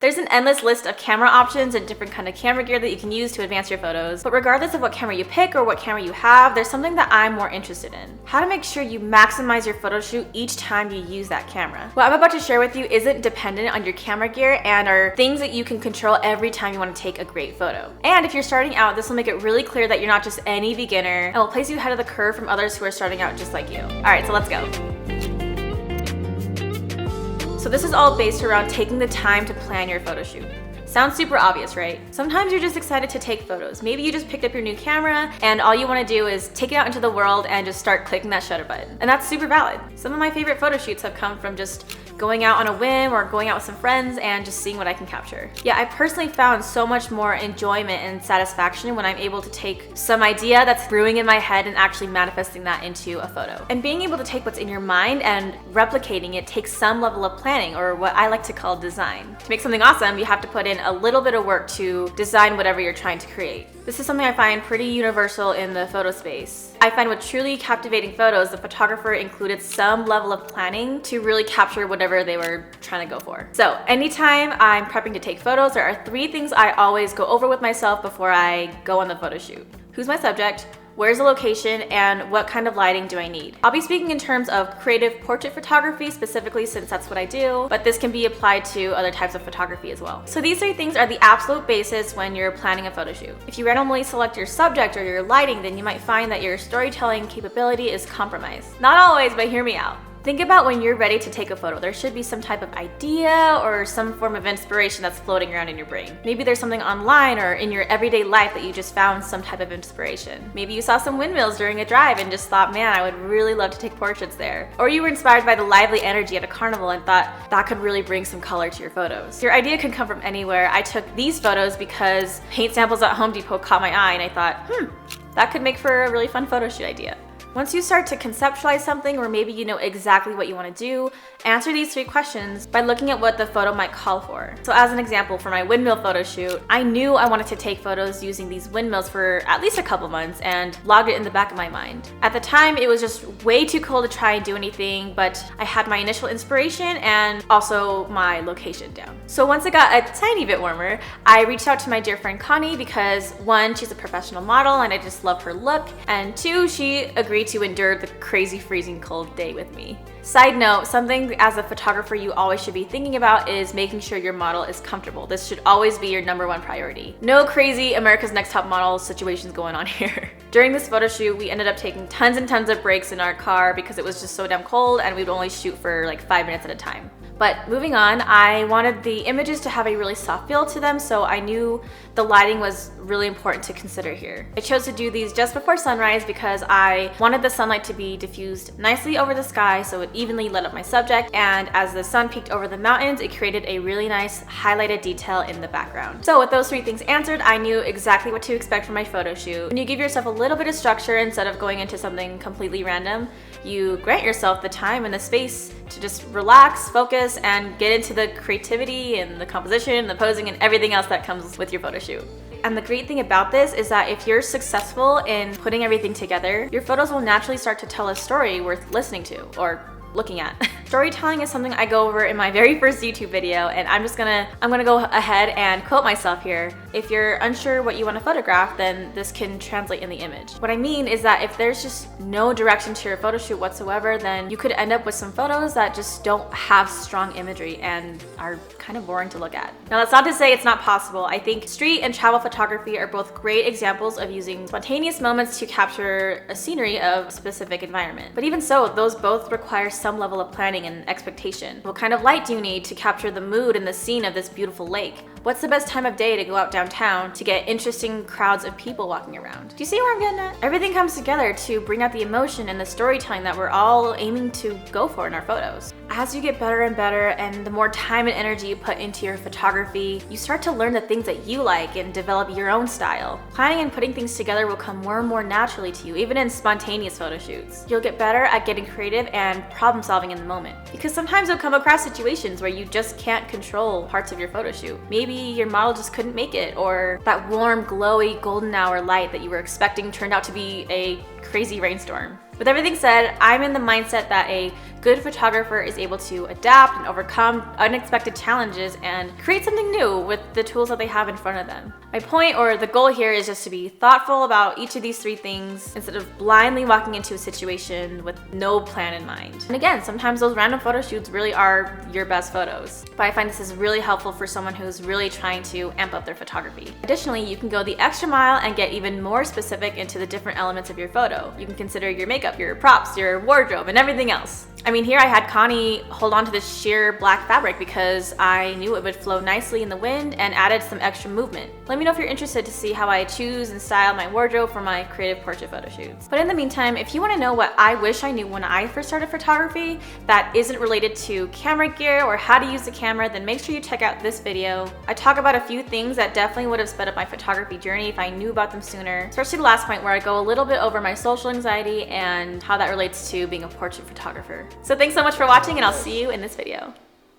There's an endless list of camera options and different kind of camera gear that you can use to advance your photos, but regardless of what camera you pick or what camera you have, there's something that I'm more interested in. How to make sure you maximize your photo shoot each time you use that camera. What I'm about to share with you isn't dependent on your camera gear and are things that you can control every time you want to take a great photo. And if you're starting out, this will make it really clear that you're not just any beginner and will place you ahead of the curve from others who are starting out just like you. Alright, so let's go. So this is all based around taking the time to plan your photo shoot. Sounds super obvious, right? Sometimes you're just excited to take photos. Maybe you just picked up your new camera and all you want to do is take it out into the world and just start clicking that shutter button. And that's super valid. Some of my favorite photo shoots have come from just going out on a whim or going out with some friends and just seeing what I can capture. Yeah, I personally found so much more enjoyment and satisfaction when I'm able to take some idea that's brewing in my head and actually manifesting that into a photo. And being able to take what's in your mind and replicating it takes some level of planning, or what I like to call design. To make something awesome, you have to put in a little bit of work to design whatever you're trying to create. This is something I find pretty universal in the photo space. I find with truly captivating photos, the photographer included some level of planning to really capture whatever they were trying to go for. So anytime I'm prepping to take photos, there are 3 things I always go over with myself before I go on the photo shoot. Who's my subject? Where's the location, and what kind of lighting do I need? I'll be speaking in terms of creative portrait photography specifically, since that's what I do, but this can be applied to other types of photography as well. So these 3 things are the absolute basis when you're planning a photo shoot. If you randomly select your subject or your lighting, then you might find that your storytelling capability is compromised. Not always, but hear me out. Think about when you're ready to take a photo. There should be some type of idea or some form of inspiration that's floating around in your brain. Maybe there's something online or in your everyday life that you just found some type of inspiration. Maybe you saw some windmills during a drive and just thought, man, I would really love to take portraits there. Or you were inspired by the lively energy at a carnival and thought that could really bring some color to your photos. Your idea could come from anywhere. I took these photos because paint samples at Home Depot caught my eye and I thought, that could make for a really fun photo shoot idea. Once you start to conceptualize something, or maybe you know exactly what you want to do, answer these 3 questions by looking at what the photo might call for. So as an example, for my windmill photo shoot, I knew I wanted to take photos using these windmills for at least a couple months and logged it in the back of my mind. At the time, it was just way too cold to try and do anything, but I had my initial inspiration and also my location down. So once it got a tiny bit warmer, I reached out to my dear friend Connie because 1, she's a professional model and I just love her look, and 2, she agreed to endure the crazy freezing cold day with me. Side note, something as a photographer you always should be thinking about is making sure your model is comfortable. This should always be your #1 priority. No crazy America's Next Top Model situations going on here. During this photo shoot, we ended up taking tons and tons of breaks in our car because it was just so damn cold and we'd only shoot for like 5 minutes at a time. But moving on, I wanted the images to have a really soft feel to them, so I knew the lighting was really important to consider here. I chose to do these just before sunrise because I wanted the sunlight to be diffused nicely over the sky so it evenly lit up my subject, and as the sun peeked over the mountains, it created a really nice highlighted detail in the background. So with those 3 things answered, I knew exactly what to expect from my photo shoot. When you give yourself a little bit of structure instead of going into something completely random, you grant yourself the time and the space to just relax, focus, and get into the creativity and the composition, the posing, and everything else that comes with your photo shoot. And the great thing about this is that if you're successful in putting everything together, your photos will naturally start to tell a story worth listening to or looking at. Storytelling is something I go over in my very first YouTube video, and I'm gonna go ahead and quote myself here. If you're unsure what you want to photograph, then this can translate in the image. What I mean is that if there's just no direction to your photo shoot whatsoever, then you could end up with some photos that just don't have strong imagery and are kind of boring to look at. Now that's not to say it's not possible. I think street and travel photography are both great examples of using spontaneous moments to capture a scenery of a specific environment. But even so, those both require some level of planning and expectation. What kind of light do you need to capture the mood and the scene of this beautiful lake? What's the best time of day to go out downtown to get interesting crowds of people walking around? Do you see where I'm getting at? Everything comes together to bring out the emotion and the storytelling that we're all aiming to go for in our photos. As you get better and better, and the more time and energy you put into your photography, you start to learn the things that you like and develop your own style. Planning and putting things together will come more and more naturally to you, even in spontaneous photo shoots. You'll get better at getting creative and problem solving in the moment. Because sometimes you'll come across situations where you just can't control parts of your photo shoot. Maybe your model just couldn't make it, or that warm, glowy, golden hour light that you were expecting turned out to be a crazy rainstorm. With everything said, I'm in the mindset that a good photographer is able to adapt and overcome unexpected challenges and create something new with the tools that they have in front of them. My point, or the goal here, is just to be thoughtful about each of these 3 things instead of blindly walking into a situation with no plan in mind. And again, sometimes those random photo shoots really are your best photos. But I find this is really helpful for someone who's really trying to amp up their photography. Additionally, you can go the extra mile and get even more specific into the different elements of your photo. You can consider your makeup, your props, your wardrobe, and everything else. I mean, here I had Connie hold on to this sheer black fabric because I knew it would flow nicely in the wind and added some extra movement. Let me know if you're interested to see how I choose and style my wardrobe for my creative portrait photo shoots. But in the meantime, if you want to know what I wish I knew when I first started photography that isn't related to camera gear or how to use the camera, then make sure you check out this video. I talk about a few things that definitely would have sped up my photography journey if I knew about them sooner, especially the last point where I go a little bit over my social anxiety and how that relates to being a portrait photographer. So thanks so much for watching, and I'll see you in this video.